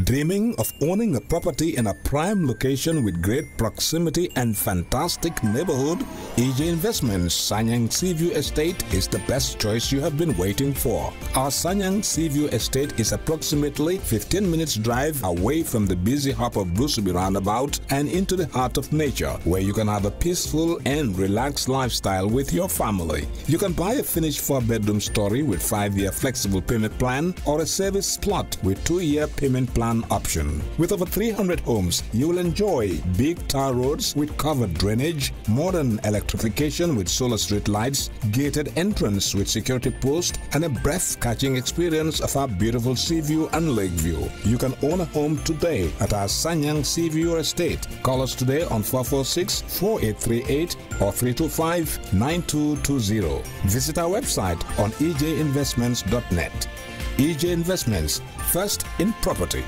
Dreaming of owning a property in a prime location with great proximity and fantastic neighborhood? EJ Investments Sanyang Seaview Estate is the best choice you have been waiting for. Our Sanyang Seaview Estate is approximately 15 minutes drive away from the busy hub of Brusubi roundabout and into the heart of nature, where you can have a peaceful and relaxed lifestyle with your family. You can buy a finished 4-bedroom story with 5-year flexible payment plan or a service plot with 2-year payment plan option. With over 300 homes, you will enjoy big tar roads with covered drainage, modern electrification with solar street lights, gated entrance with security post, and a breath-catching experience of our beautiful sea view and lake view. You can own a home today at our Sanyang Seaview Estate. Call us today on 446-4838 or 325-9220. Visit our website on ejinvestments.net. EJ Investments, first in property.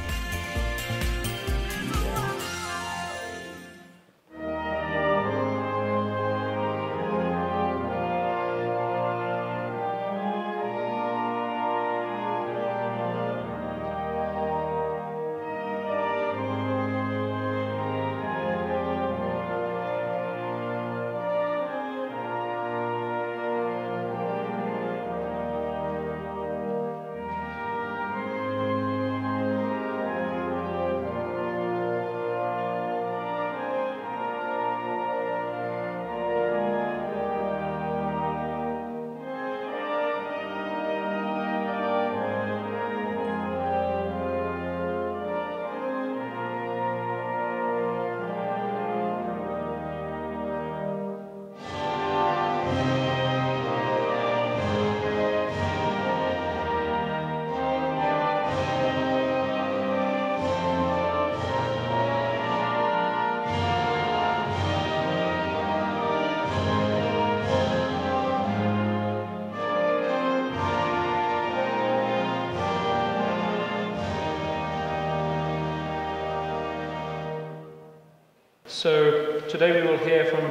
So today we will hear from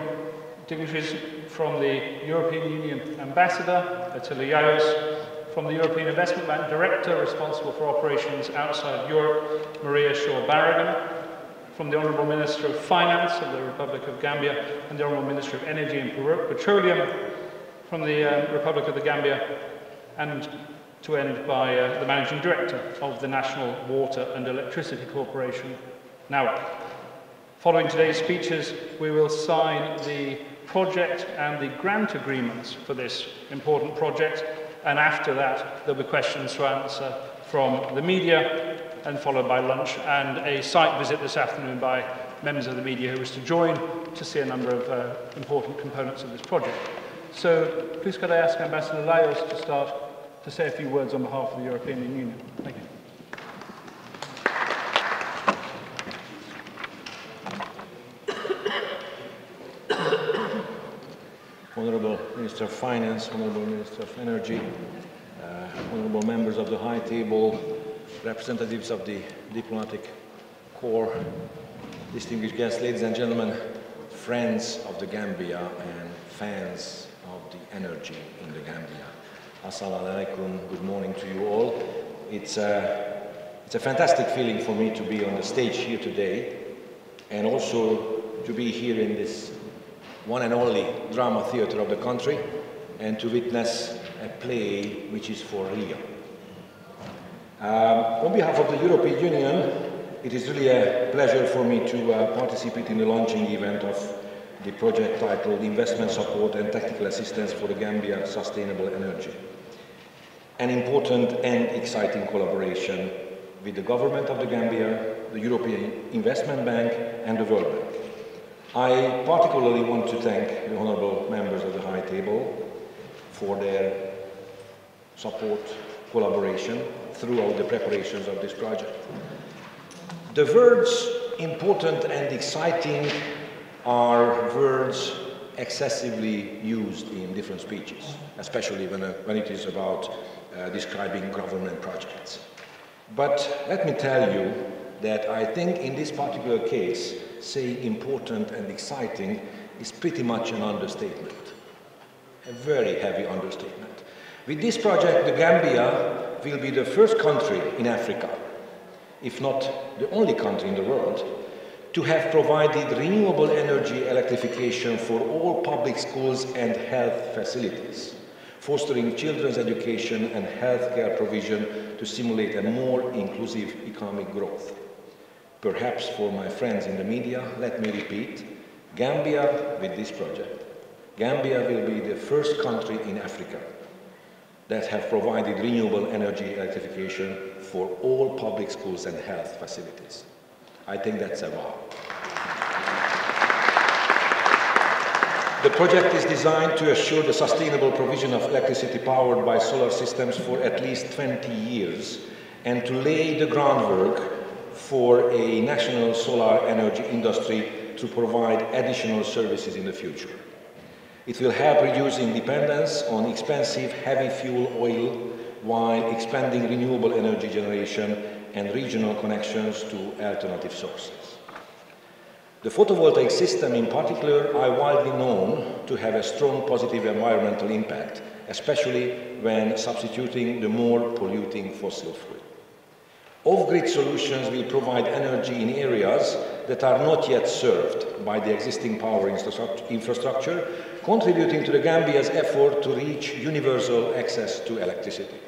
dignitaries from the European Union Ambassador, Attila Yayos, from the European Investment Bank Director responsible for operations outside Europe, Maria Shaw-Barragan, from the Honourable Minister of Finance of the Republic of Gambia and the Honourable Minister of Energy and Petroleum from the Republic of the Gambia, and to end by the Managing Director of the National Water and Electricity Corporation, NAWAC. Following today's speeches, we will sign the project and the grant agreements for this important project, and after that there'll be questions to answer from the media, and followed by lunch and a site visit this afternoon by members of the media who wish to join to see a number of important components of this project. So please could I ask Ambassador Yayos to start to say a few words on behalf of the European Union. Thank you. Honourable Minister of Finance, Honourable Minister of Energy, Honourable members of the High Table, representatives of the Diplomatic Corps, distinguished guests, ladies and gentlemen, friends of the Gambia and fans of the energy in the Gambia. Assalamu alaikum, good morning to you all. It's a fantastic feeling for me to be on the stage here today and also to be here in this one and only drama theatre of the country and to witness a play which is for real. On behalf of the European Union, it is really a pleasure for me to participate in the launching event of the project titled Investment Support and Technical Assistance for the Gambia Sustainable Energy. An important and exciting collaboration with the government of the Gambia, the European Investment Bank and the World Bank. I particularly want to thank the honourable members of the High Table for their support, collaboration throughout the preparations of this project. The words important and exciting are words excessively used in different speeches, especially when it is about describing government projects. But let me tell you that I think in this particular case, saying important and exciting is pretty much an understatement, a very heavy understatement. With this project, the Gambia will be the first country in Africa if not the only country in the world, to have provided renewable energy electrification for all public schools and health facilities, fostering children's education and healthcare provision to stimulate a more inclusive economic growth. Perhaps for my friends in the media, let me repeat, Gambia with this project. Gambia will be the first country in Africa that have provided renewable energy electrification for all public schools and health facilities. I think that's a wow. The project is designed to assure the sustainable provision of electricity powered by solar systems for at least 20 years and to lay the groundwork for a national solar energy industry to provide additional services in the future. It will help reducing dependence on expensive heavy fuel oil while expanding renewable energy generation and regional connections to alternative sources. The photovoltaic system in particular are widely known to have a strong positive environmental impact, especially when substituting the more polluting fossil fuel. Off-grid solutions will provide energy in areas that are not yet served by the existing power infrastructure, contributing to the Gambia's effort to reach universal access to electricity.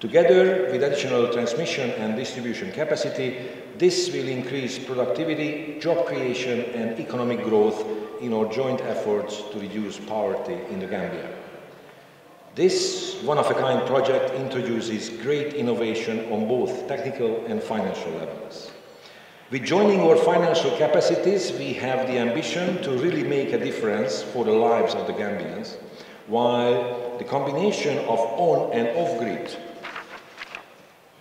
Together with additional transmission and distribution capacity, this will increase productivity, job creation and economic growth in our joint efforts to reduce poverty in the Gambia. This one-of-a-kind project introduces great innovation on both technical and financial levels. With joining our financial capacities, we have the ambition to really make a difference for the lives of the Gambians, while the combination of on and off-grid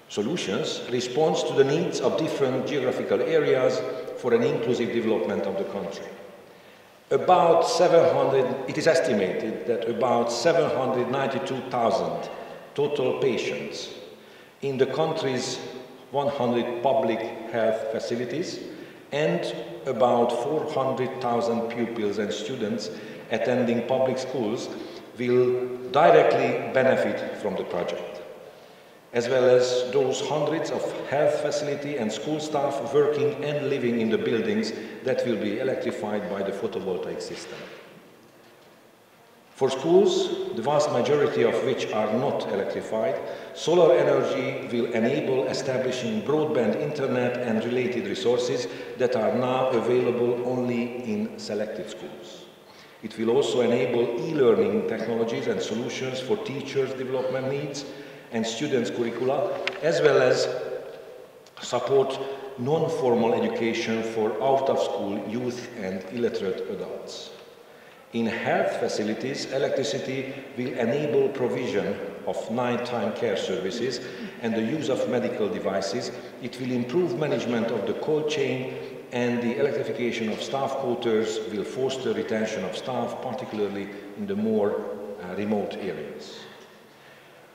solutions responds to the needs of different geographical areas for an inclusive development of the country. It is estimated that about 792,000 total patients in the country's 100 public health facilities and about 400,000 pupils and students attending public schools will directly benefit from the project, as well as those hundreds of health facility and school staff working and living in the buildings that will be electrified by the photovoltaic system. For schools, the vast majority of which are not electrified, solar energy will enable establishing broadband internet and related resources that are now available only in selected schools. It will also enable e-learning technologies and solutions for teachers' development needs and students' curricula, as well as support non-formal education for out-of-school youth and illiterate adults. In health facilities, electricity will enable provision of nighttime care services and the use of medical devices. It will improve management of the cold chain, and the electrification of staff quarters will foster retention of staff, particularly in the more remote areas.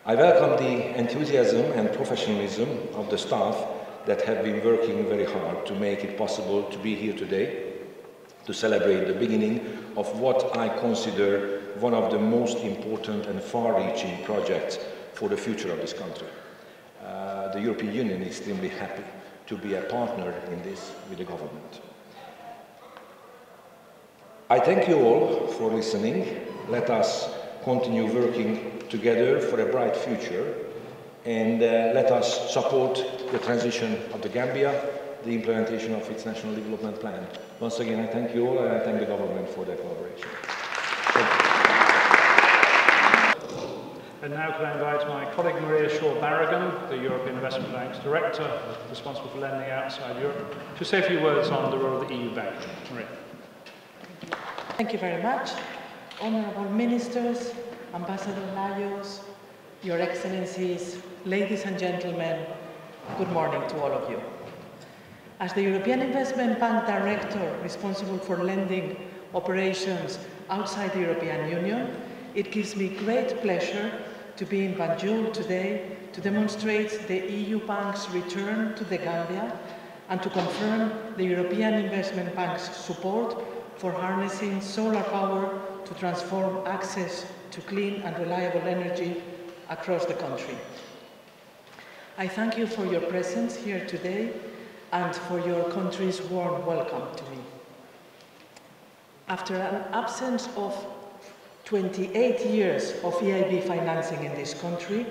I welcome the enthusiasm and professionalism of the staff that have been working very hard to make it possible to be here today to celebrate the beginning of what I consider one of the most important and far-reaching projects for the future of this country. The European Union is extremely happy to be a partner in this with the government. I thank you all for listening. Let us continue working together for a bright future, and let us support the transition of the Gambia, the implementation of its national development plan. Once again, I thank you all, and I thank the government for their collaboration. And now can I invite my colleague Maria Shaw-Barragan, the European Investment Bank's Director, responsible for lending outside Europe, to say a few words on the role of the EU Bank. Maria. Thank you very much. Honourable Ministers, Ambassador Lajos, Your Excellencies, ladies and gentlemen, good morning to all of you. As the European Investment Bank Director responsible for lending operations outside the European Union, it gives me great pleasure to be in Banjul today to demonstrate the EU Bank's return to the Gambia and to confirm the European Investment Bank's support for harnessing solar power to transform access to clean and reliable energy across the country. I thank you for your presence here today and for your country's warm welcome to me. After an absence of 28 years of EIB financing in this country,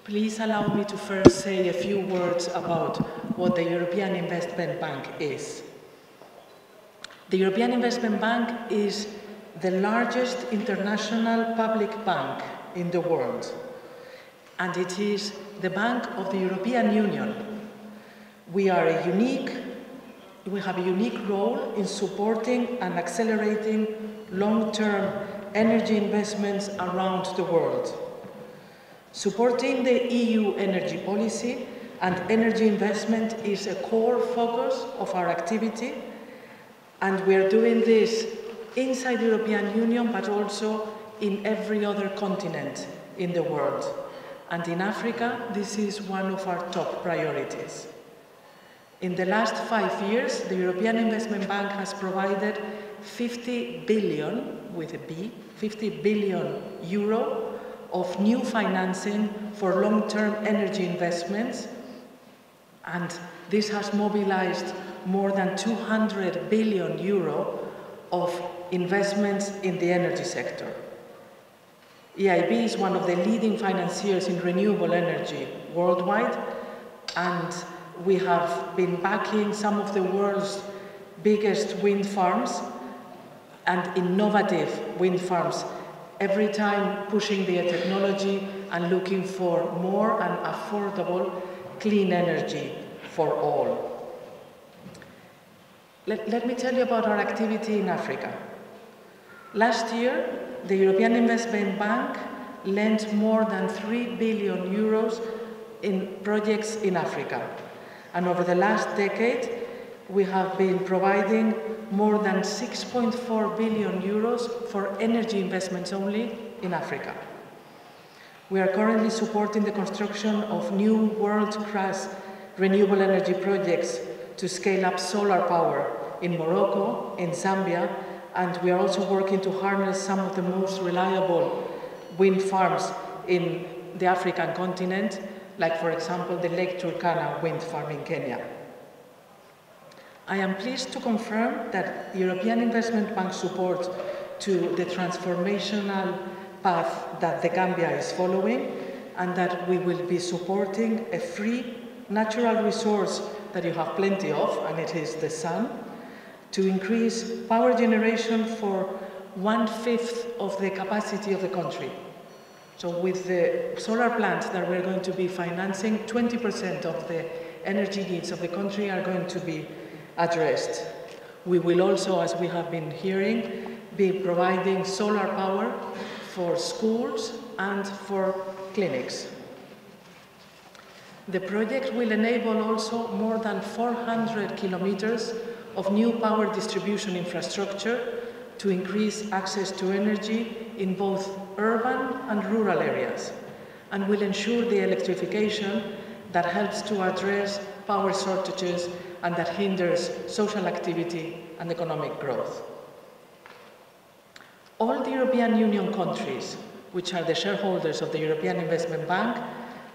please allow me to first say a few words about what the European Investment Bank is. The European Investment Bank is the largest international public bank in the world, and it is the Bank of the European Union. We have a unique role in supporting and accelerating long-term energy investments around the world. Supporting the EU energy policy and energy investment is a core focus of our activity, and we are doing this inside the European Union, but also in every other continent in the world. And in Africa, this is one of our top priorities. In the last 5 years, the European Investment Bank has provided 50 billion, with a B, 50 billion euro of new financing for long-term energy investments, and this has mobilized more than 200 billion euro of investments in the energy sector. EIB is one of the leading financiers in renewable energy worldwide, and we have been backing some of the world's biggest wind farms and innovative wind farms, every time pushing their technology and looking for more and affordable clean energy for all. Let me tell you about our activity in Africa. Last year, the European Investment Bank lent more than 3 billion euros in projects in Africa. And over the last decade, we have been providing more than 6.4 billion euros for energy investments only in Africa. We are currently supporting the construction of new world-class renewable energy projects to scale up solar power in Morocco, in Zambia, and we are also working to harness some of the most reliable wind farms in the African continent, like, for example, the Lake Turkana wind farm in Kenya. I am pleased to confirm that the European Investment Bank support to the transformational path that the Gambia is following, and that we will be supporting a free natural resource that you have plenty of, and it is the sun, to increase power generation for 1/5 of the capacity of the country. So with the solar plant that we're going to be financing, 20% of the energy needs of the country are going to be addressed. We will also, as we have been hearing, be providing solar power for schools and for clinics. The project will enable also more than 400 kilometers of new power distribution infrastructure to increase access to energy in both urban and rural areas, and will ensure the electrification that helps to address power shortages and that hinders social activity and economic growth. All the European Union countries, which are the shareholders of the European Investment Bank,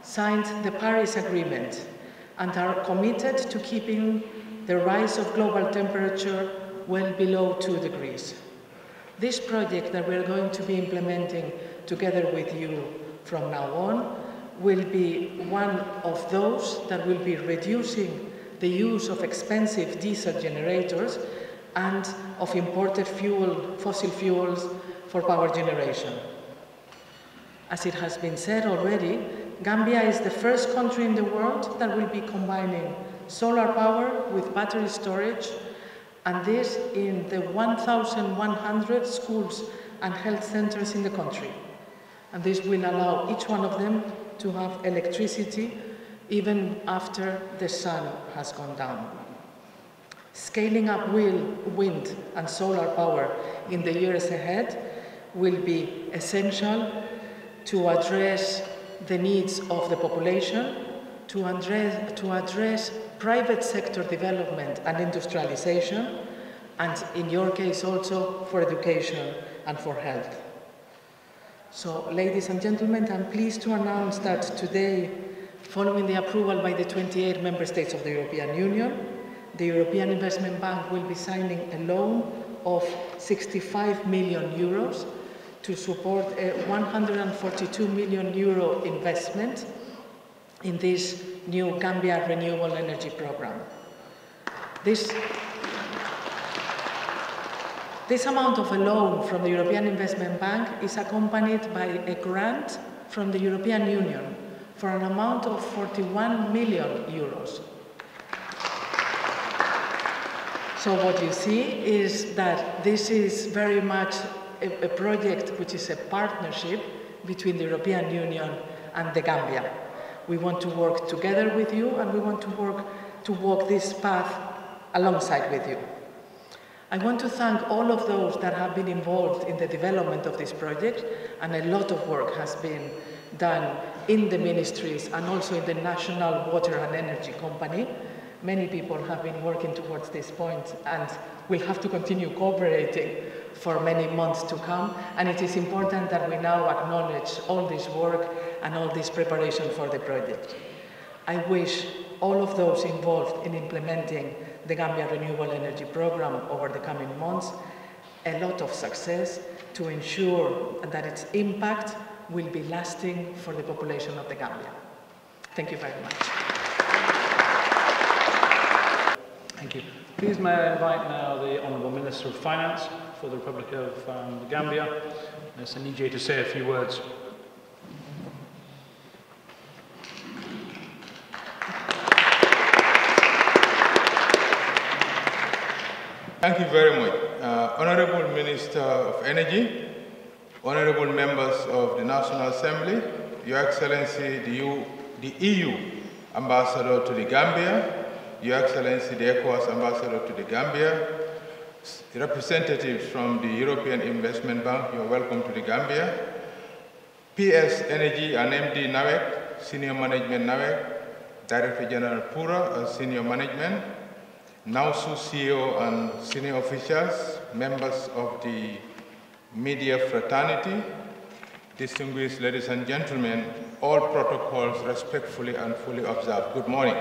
signed the Paris Agreement and are committed to keeping the rise of global temperature well below 2 degrees. This project that we're going to be implementing together with you from now on will be one of those that will be reducing the use of expensive diesel generators and of imported fossil fuels for power generation. As it has been said already, Gambia is the first country in the world that will be combining solar power with battery storage, and this in the 1,100 schools and health centers in the country. And this will allow each one of them to have electricity even after the sun has gone down. Scaling up wind and solar power in the years ahead will be essential to address the needs of the population, to address private sector development and industrialization, and in your case also for education and for health. So, ladies and gentlemen, I'm pleased to announce that today Following the approval by the 28 member states of the European Union, the European Investment Bank will be signing a loan of 65 million euros to support a 142 million euro investment in this new Gambia Renewable Energy Program. This amount of a loan from the European Investment Bank is accompanied by a grant from the European Union for an amount of 41 million euros. So what you see is that this is very much a project which is a partnership between the European Union and the Gambia. We want to work together with you, and we want to walk this path alongside with you. I want to thank all of those that have been involved in the development of this project, and a lot of work has been done in the ministries and also in the National Water and Energy Company. Many people have been working towards this point and will have to continue cooperating for many months to come. And it is important that we now acknowledge all this work and all this preparation for the project. I wish all of those involved in implementing the Gambia Renewable Energy Program over the coming months a lot of success to ensure that its impact will be lasting for the population of the Gambia. Thank you very much. Thank you. Please may I invite now the Honourable Minister of Finance for the Republic of the Gambia, Ms. Anije, to say a few words. Thank you very much. Honourable Minister of Energy, honourable members of the National Assembly, Your Excellency, the EU Ambassador to the Gambia, Your Excellency, the ECOWAS Ambassador to the Gambia, representatives from the European Investment Bank, you are welcome to the Gambia, PS Energy and MD NAWEC, Senior Management NAWEC, Director General Pura, Senior Management, NAUSU CEO and senior officials, members of the media fraternity, distinguished ladies and gentlemen, all protocols respectfully and fully observed. Good morning.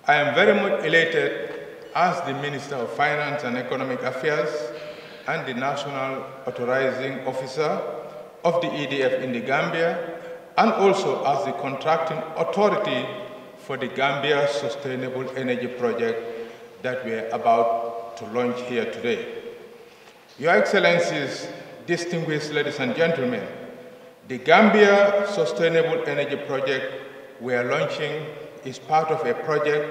I am very much elated as the Minister of Finance and Economic Affairs and the National Authorizing Officer of the EDF in the Gambia, and also as the contracting authority for the Gambia Sustainable Energy Project that we are about to launch here today. Your Excellencies, distinguished ladies and gentlemen, the Gambia Sustainable Energy Project we are launching is part of a project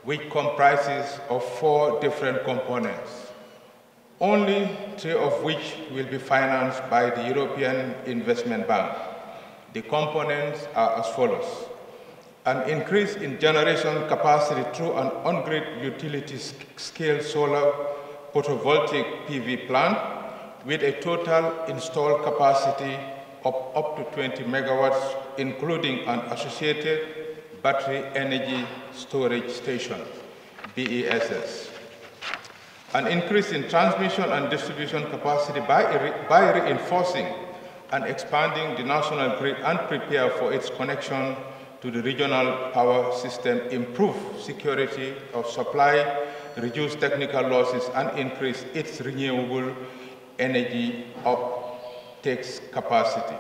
which comprises of 4 different components, only 3 of which will be financed by the European Investment Bank. The components are as follows: an increase in generation capacity through an on-grid utility-scale solar photovoltaic PV plant with a total installed capacity of up to 20 megawatts, including an associated battery energy storage station, BESS. An increase in transmission and distribution capacity by reinforcing and expanding the national grid and prepare for its connection to the regional power system, improve security of supply, reduce technical losses, and increase its renewable energy uptake capacity.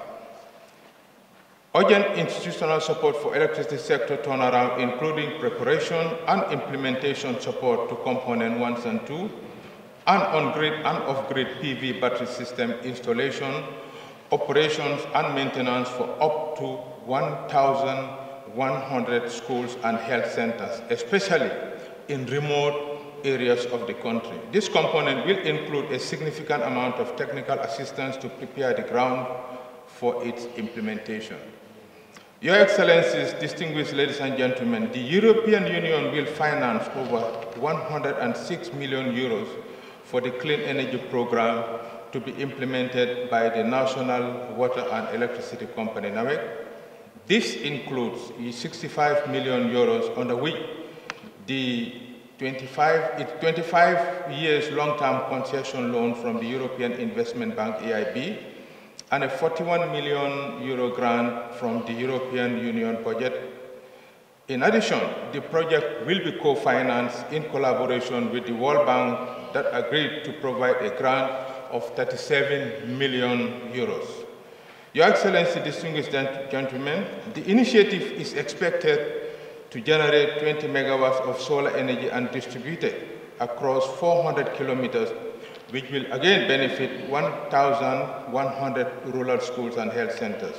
Urgent institutional support for electricity sector turnaround, including preparation and implementation support to component 1 and 2, and on-grid and off-grid PV battery system installation, operations and maintenance for up to 1,100 schools and health centers, especially in remote areas of the country. This component will include a significant amount of technical assistance to prepare the ground for its implementation. Your Excellencies, distinguished ladies and gentlemen, the European Union will finance over 106 million euros for the clean energy program to be implemented by the National Water and Electricity Company, NAWEC. This includes 65 million euros, under which the 25 years long-term concession loan from the European Investment Bank, EIB, and a €41 million grant from the European Union budget. In addition, the project will be co-financed in collaboration with the World Bank that agreed to provide a grant of €37 million. Your Excellency, distinguished gentlemen, the initiative is expected to generate 20 megawatts of solar energy and distribute it across 400 kilometers, which will again benefit 1,100 rural schools and health centers.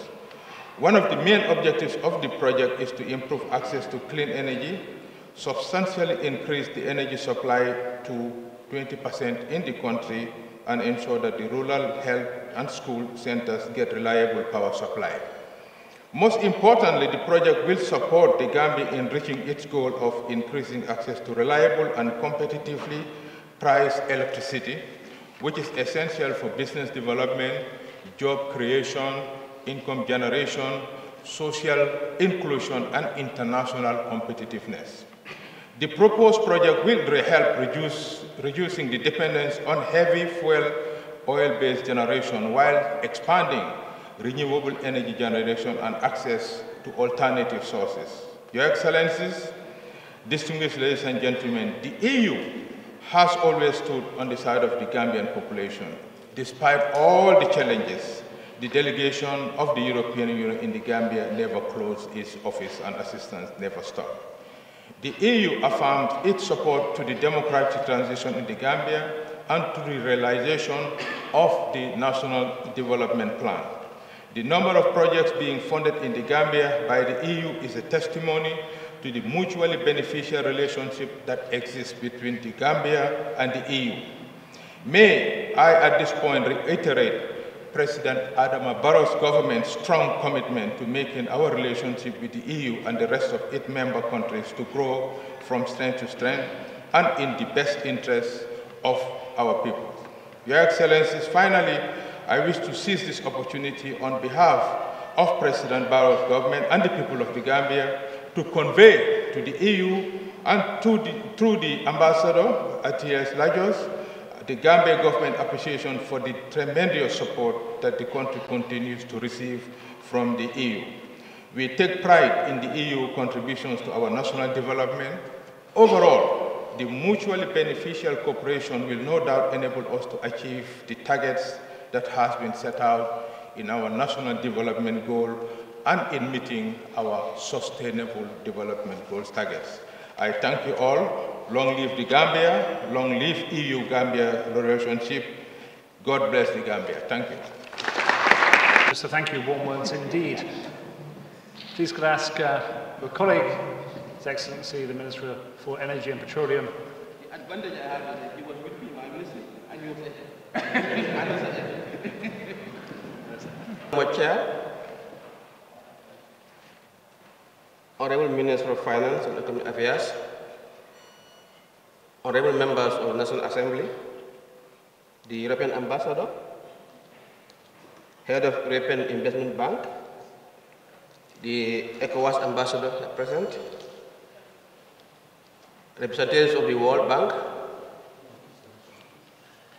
One of the main objectives of the project is to improve access to clean energy, substantially increase the energy supply to 20% in the country, and ensure that the rural health and school centers get reliable power supply. Most importantly, the project will support the Gambia in reaching its goal of increasing access to reliable and competitively priced electricity, which is essential for business development, job creation, income generation, social inclusion, and international competitiveness. The proposed project will help reducing the dependence on heavy fuel oil-based generation while expanding renewable energy generation and access to alternative sources. Your Excellencies, distinguished ladies and gentlemen, the EU has always stood on the side of the Gambian population. Despite all the challenges, the delegation of the European Union in the Gambia never closed its office and assistance never stopped. The EU affirmed its support to the democratic transition in the Gambia and to the realization of the National Development Plan. The number of projects being funded in the Gambia by the EU is a testimony to the mutually beneficial relationship that exists between the Gambia and the EU. May I at this point reiterate President Adama Barrow's government's strong commitment to making our relationship with the EU and the rest of its member countries to grow from strength to strength and in the best interests of our people. Your Excellencies, finally, I wish to seize this opportunity on behalf of President Barrow's government and the people of the Gambia to convey to the EU and through the Ambassador Atias Lajos the Gambia government appreciation for the tremendous support that the country continues to receive from the EU. We take pride in the EU contributions to our national development. Overall, the mutually beneficial cooperation will no doubt enable us to achieve the targets that has been set out in our national development goal and in meeting our sustainable development goals targets. I thank you all. Long live the Gambia, long live EU-Gambia relationship. God bless the Gambia. Thank you. So thank you, warm words indeed. Please could I ask your colleague, His Excellency, the Minister for Energy and Petroleum. The advantage I have is that he was with me while listening, and you were Chair, Honorable Minister of Finance and Economic Affairs, Honorable members of the National Assembly, the European Ambassador, Head of European Investment Bank, the ECOWAS Ambassador present, representatives of the World Bank,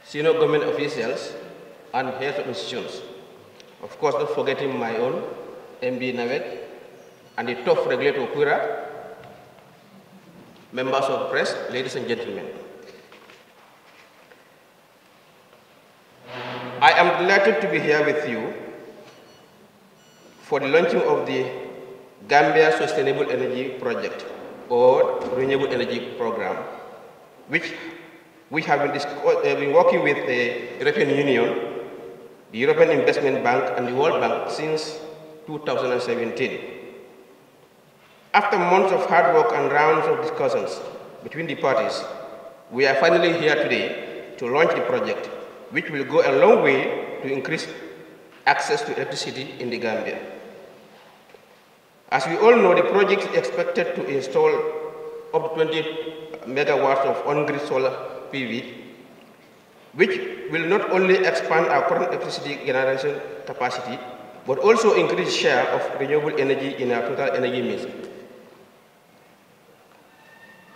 senior government officials, and heads of institutions. Of course, not forgetting my own, MB Nawet, and the top regulator, Kura, members of the press, ladies and gentlemen. I am delighted to be here with you for the launching of the Gambia Sustainable Energy Project, or Renewable Energy Program, which we have been working with the European Union, the European Investment Bank, and the World Bank since 2017. After months of hard work and rounds of discussions between the parties, we are finally here today to launch the project, which will go a long way to increase access to electricity in the Gambia. As we all know, the project is expected to install up to 20 megawatts of on-grid solar PV, which will not only expand our current electricity generation capacity, but also increase share of renewable energy in our total energy mix.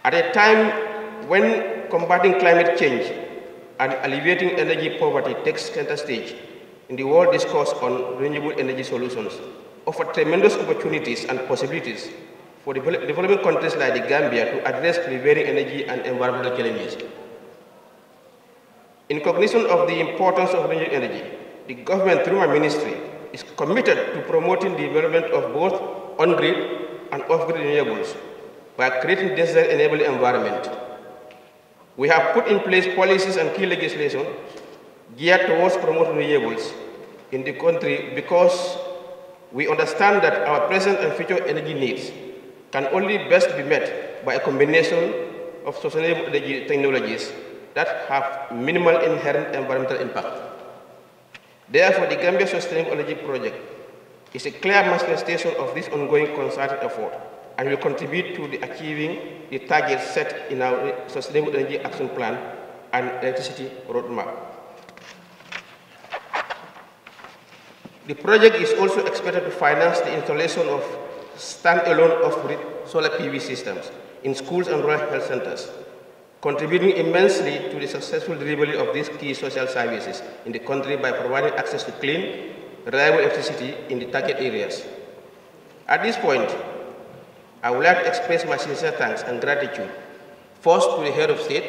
At a time when combating climate change and alleviating energy poverty takes center stage, in the world discourse on renewable energy solutions offer tremendous opportunities and possibilities for developing countries like the Gambia to address prevailing energy and environmental challenges. In recognition of the importance of renewable energy, the government, through my ministry, is committed to promoting the development of both on-grid and off-grid renewables by creating necessary enabling environment. We have put in place policies and key legislation geared towards promoting renewables in the country because we understand that our present and future energy needs can only best be met by a combination of sustainable energy technologies that have minimal inherent environmental impact. Therefore, the Gambia Sustainable Energy Project is a clear manifestation of this ongoing concerted effort and will contribute to achieving the targets set in our Sustainable Energy Action Plan and Electricity Roadmap. The project is also expected to finance the installation of stand-alone off-grid solar PV systems in schools and rural health centers, contributing immensely to the successful delivery of these key social services in the country by providing access to clean, reliable electricity in the target areas. At this point, I would like to express my sincere thanks and gratitude, first to the Head of State,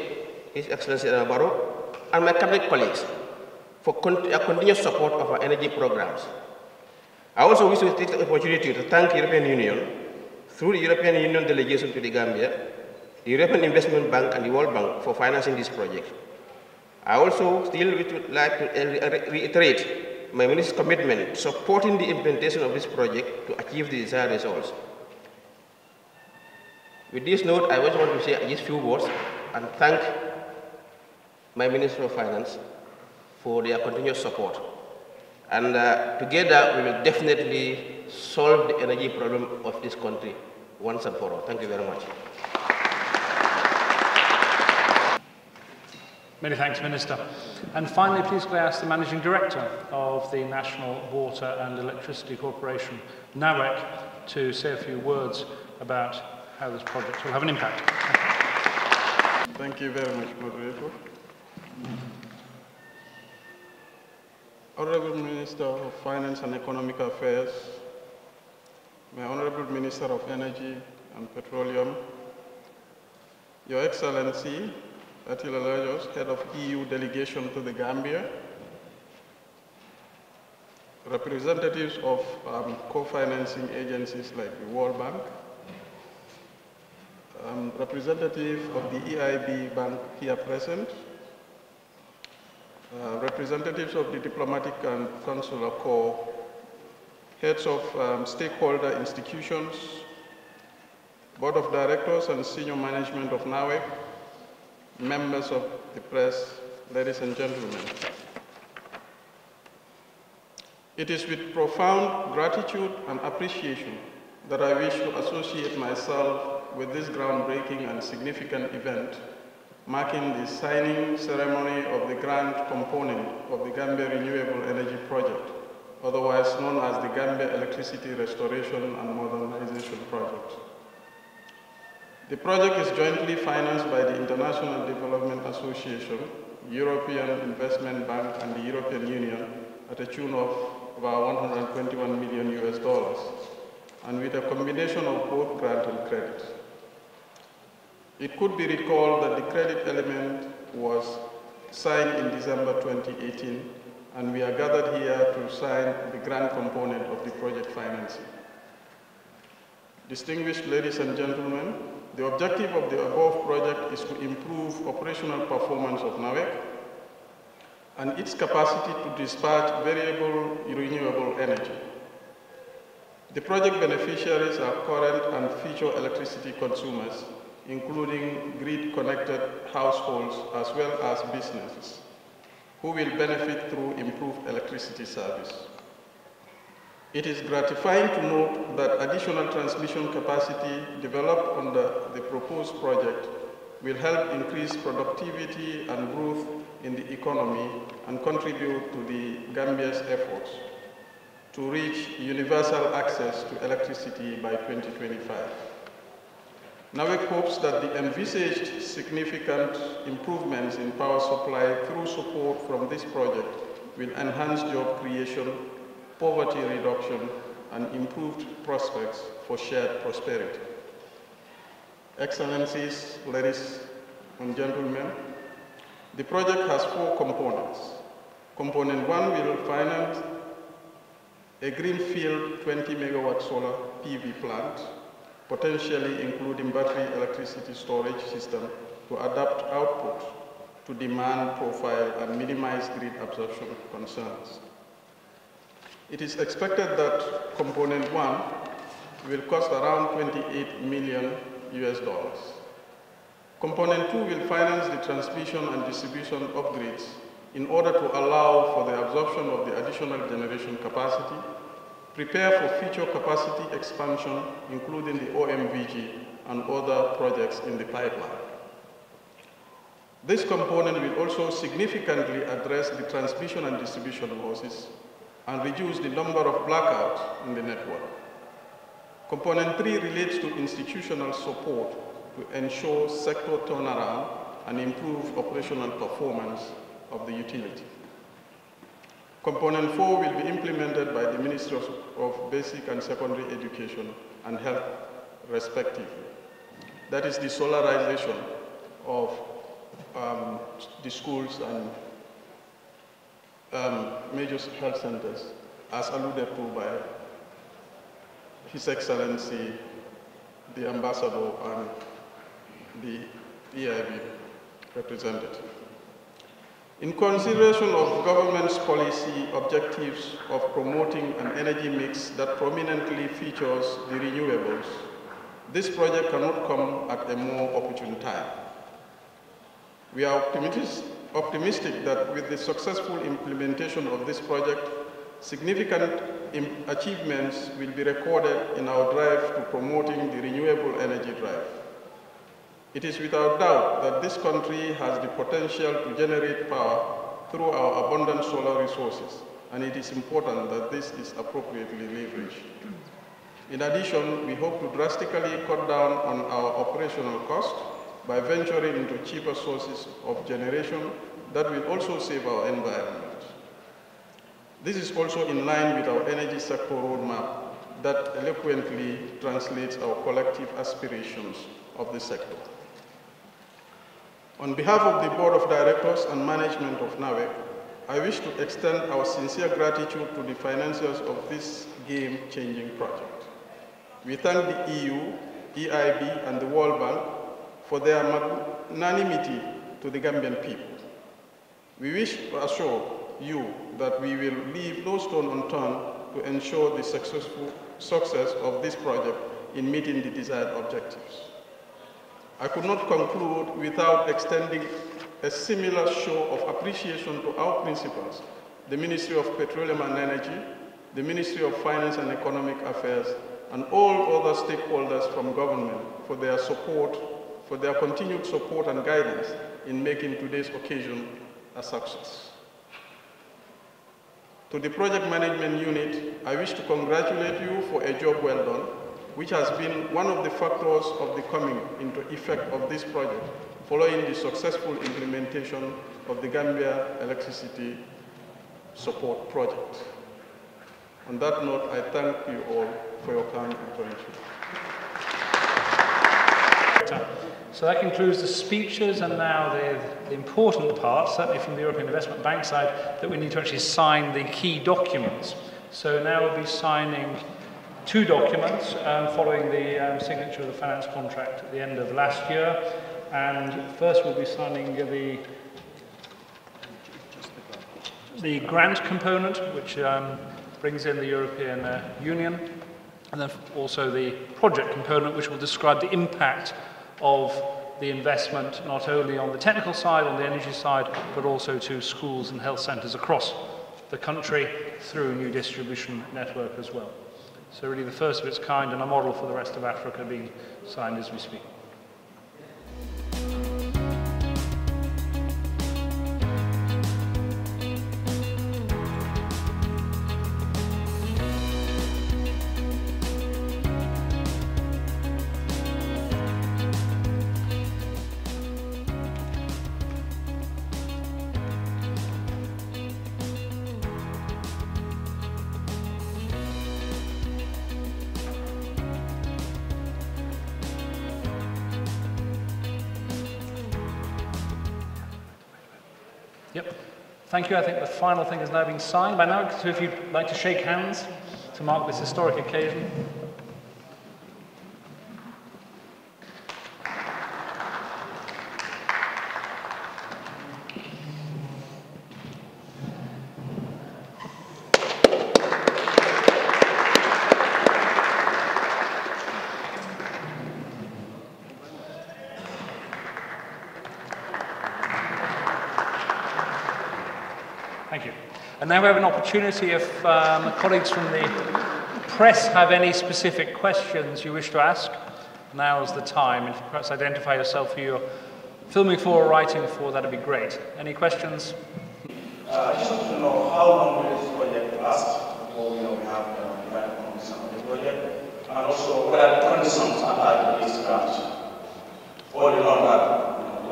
His Excellency Barrow, and my cabinet colleagues for continuous support of our energy programs. I also wish to take the opportunity to thank the European Union, through the European Union delegation to the Gambia, the European Investment Bank and the World Bank for financing this project. I also still would like to reiterate my minister's commitment to supporting the implementation of this project to achieve the desired results. With this note, I just want to say these few words and thank my Minister of Finance for their continuous support. And together, we will definitely solve the energy problem of this country once and for all. Thank you very much. Many thanks, Minister. And finally, please could I ask the Managing Director of the National Water and Electricity Corporation, NAWEC, to say a few words about how this project will have an impact. Thank you very much, Moderator. Honorable Minister of Finance and Economic Affairs, my Honorable Minister of Energy and Petroleum, Your Excellency, Attila Lajos, Head of EU Delegation to the Gambia, representatives of co-financing agencies like the World Bank, representative of the EIB Bank here present, representatives of the Diplomatic and Consular Corps, heads of stakeholder institutions, Board of Directors and senior management of NAWEC, members of the press, ladies and gentlemen. It is with profound gratitude and appreciation that I wish to associate myself with this groundbreaking and significant event, marking the signing ceremony of the grant component of the Gambia Renewable Energy Project, otherwise known as the Gambia Electricity Restoration and Modernization Project. The project is jointly financed by the International Development Association, European Investment Bank, and the European Union at a tune of about $121 million US, and with a combination of both grant and credit. It could be recalled that the credit element was signed in December 2018, and we are gathered here to sign the grant component of the project financing. Distinguished ladies and gentlemen, the objective of the above project is to improve operational performance of NAWEC and its capacity to dispatch variable renewable energy. The project beneficiaries are current and future electricity consumers, including grid-connected households as well as businesses, who will benefit through improved electricity service. It is gratifying to note that additional transmission capacity developed under the proposed project will help increase productivity and growth in the economy and contribute to the Gambia's efforts to reach universal access to electricity by 2025. NAWEC hopes that the envisaged significant improvements in power supply through support from this project will enhance job creation, poverty reduction, and improved prospects for shared prosperity. Excellencies, ladies and gentlemen, the project has 4 components. Component 1 will finance a greenfield 20-megawatt solar PV plant, potentially including battery electricity storage system to adapt output to demand profile and minimize grid absorption concerns. It is expected that component 1 will cost around $28 million. Component 2 will finance the transmission and distribution upgrades in order to allow for the absorption of the additional generation capacity, prepare for future capacity expansion, including the OMVG and other projects in the pipeline. This component will also significantly address the transmission and distribution losses and reduce the number of blackouts in the network. Component 3 relates to institutional support to ensure sector turnaround and improve operational performance of the utility. Component 4 will be implemented by the Ministry of Basic and Secondary Education and Health, respectively. That is the solarization of the schools and major health centers, as alluded to by His Excellency, the Ambassador, and the EIB representative. In consideration of government's policy objectives of promoting an energy mix that prominently features the renewables, this project cannot come at a more opportune time. We are optimistic that with the successful implementation of this project, significant achievements will be recorded in our drive to promoting the renewable energy drive. It is without doubt that this country has the potential to generate power through our abundant solar resources, and it is important that this is appropriately leveraged. In addition, we hope to drastically cut down on our operational costs by venturing into cheaper sources of generation that will also save our environment. This is also in line with our energy sector roadmap that eloquently translates our collective aspirations of the sector. On behalf of the Board of Directors and Management of NAWEC, I wish to extend our sincere gratitude to the financiers of this game-changing project. We thank the EU, EIB, and the World Bank for their magnanimity to the Gambian people. We wish to assure you that we will leave no stone unturned to ensure the success of this project in meeting the desired objectives. I could not conclude without extending a similar show of appreciation to our principals, the Ministry of Petroleum and Energy, the Ministry of Finance and Economic Affairs, and all other stakeholders from government for their support, for their continued support and guidance in making today's occasion a success. To the Project Management Unit, I wish to congratulate you for a job well done, which has been one of the factors of the coming into effect of this project following the successful implementation of the Gambia Electricity Support Project. On that note, I thank you all for your kind attention. So that concludes the speeches, and now the important part, certainly from the European Investment Bank side, that we need to actually sign the key documents. So now we'll be signing 2 documents following the signature of the finance contract at the end of last year. And first we'll be signing the grant component, which brings in the European Union, and then also the project component, which will describe the impact of the investment, not only on the technical side, on the energy side, but also to schools and health centres across the country through a new distribution network as well. So really the first of its kind and a model for the rest of Africa being signed as we speak. Yep. Thank you. I think the final thing has now been signed by now. So if you'd like to shake hands to mark this historic occasion. Thank you. And now we have an opportunity if colleagues from the press have any specific questions you wish to ask. Now is the time. If you perhaps identify yourself who you're filming for or writing for, that'd be great. Any questions? I just want to know how long will this project last before we have the right conditions of the project, and also what are the conditions attached to this grant? All in all,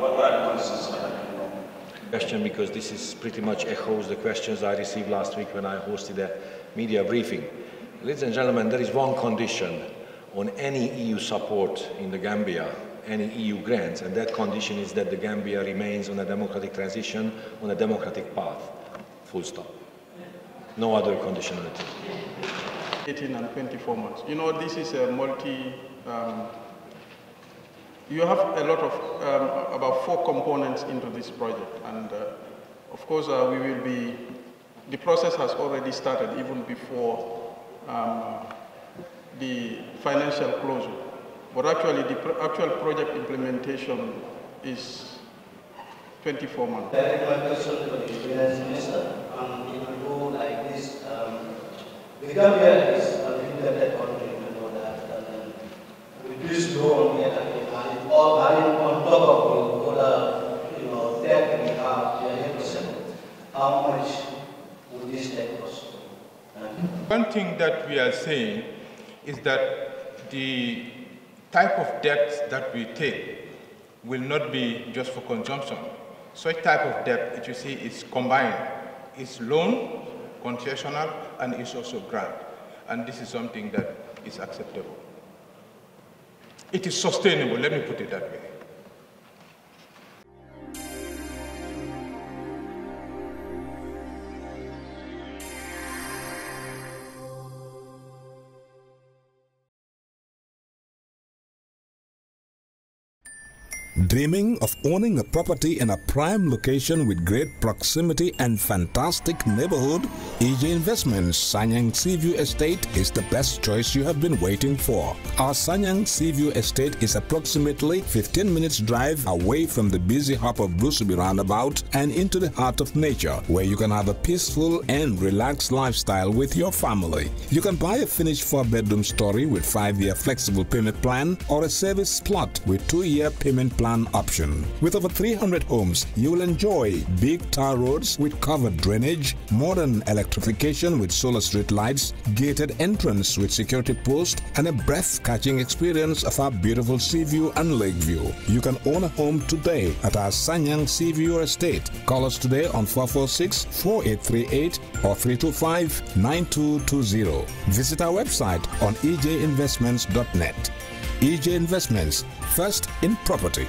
what are the conditions attached? Question, because this is pretty much echoes the questions I received last week when I hosted a media briefing. Ladies and gentlemen, there is one condition on any EU support in the Gambia, any EU grants, and that condition is that the Gambia remains on a democratic transition, on a democratic path. Full stop. No other conditionality. 18 and 24 months. You know, this is a you have a lot of, about 4 components into this project, and of course the process has already started even before the financial closure. But actually the actual project implementation is 24 months. Direct my question to the Finance Minister, and it will go like this. The Gambia is an indebted country, you know that, and with this loan, or on top of the other, debt we have, how much would this take us? One thing that we are saying is that the type of debt that we take will not be just for consumption. Such type of debt, you see, is combined. It's loan, concessional, and it's also grant. And this is something that is acceptable. It is sustainable, let me put it that way. Dreaming of owning a property in a prime location with great proximity and fantastic neighborhood? EJ Investments Sanyang Seaview Estate is the best choice you have been waiting for. Our Sanyang Seaview Estate is approximately 15 minutes drive away from the busy hub of Brusubi roundabout and into the heart of nature, where you can have a peaceful and relaxed lifestyle with your family. You can buy a finished 4-bedroom story with 5-year flexible payment plan or a service plot with 2-year payment plan option. With over 300 homes, you will enjoy big tar roads with covered drainage, modern electrification with solar street lights, gated entrance with security post, and a breath-catching experience of our beautiful sea view and lake view. You can own a home today at our Sanyang Seaview Estate. Call us today on 446-4838 or 325-9220. Visit our website on ejinvestments.net. EJ Investments, first in property.